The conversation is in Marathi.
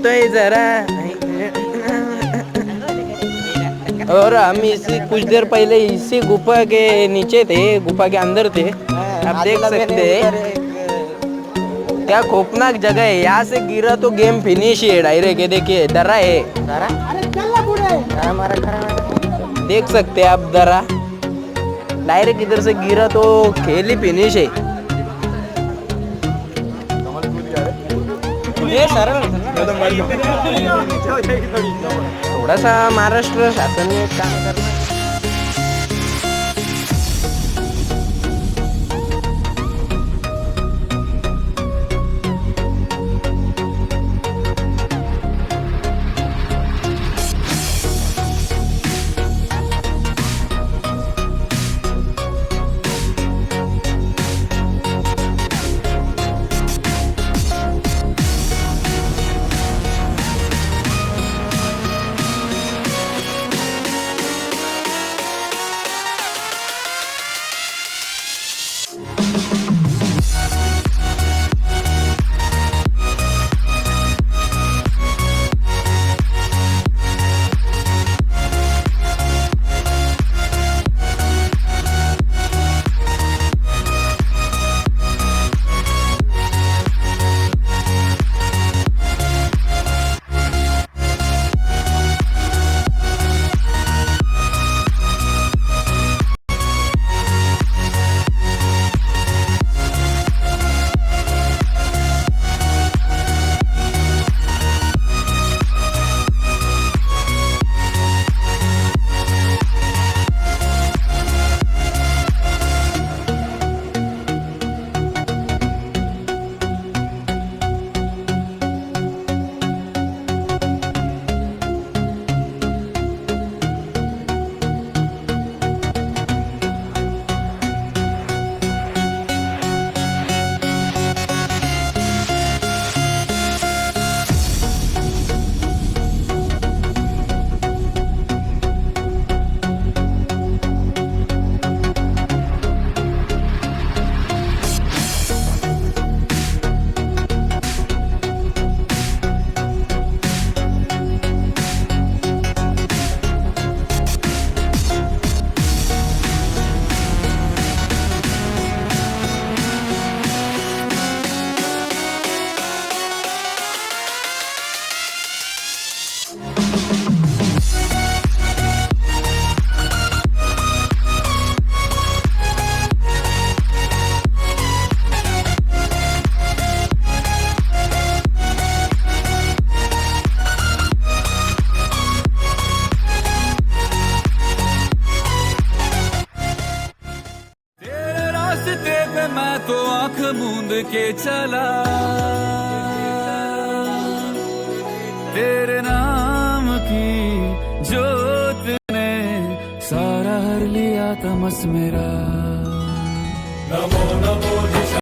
जातोय जरा। और हम इसी कुछ देर पहले इसी गुफा के नीचे थे, गुफा के अंदर थे। आप देख सकते हैं क्या खौफनाक जगह है। यहाँ से गिरा तो गेम फिनिश ही है डायरेक्ट। ये देखिए दर्रा है, देख सकते हैं आप दर्रा। डायरेक्ट इधर से गिरा तो खेल ही फिनिश है। थोड़ा सा महाराष्ट्र शासन ने काम करना। मैं तो आंख मूंद के चला, तेरे नाम की जोत ने सारा हर लिया तमस मेरा। नमो नमो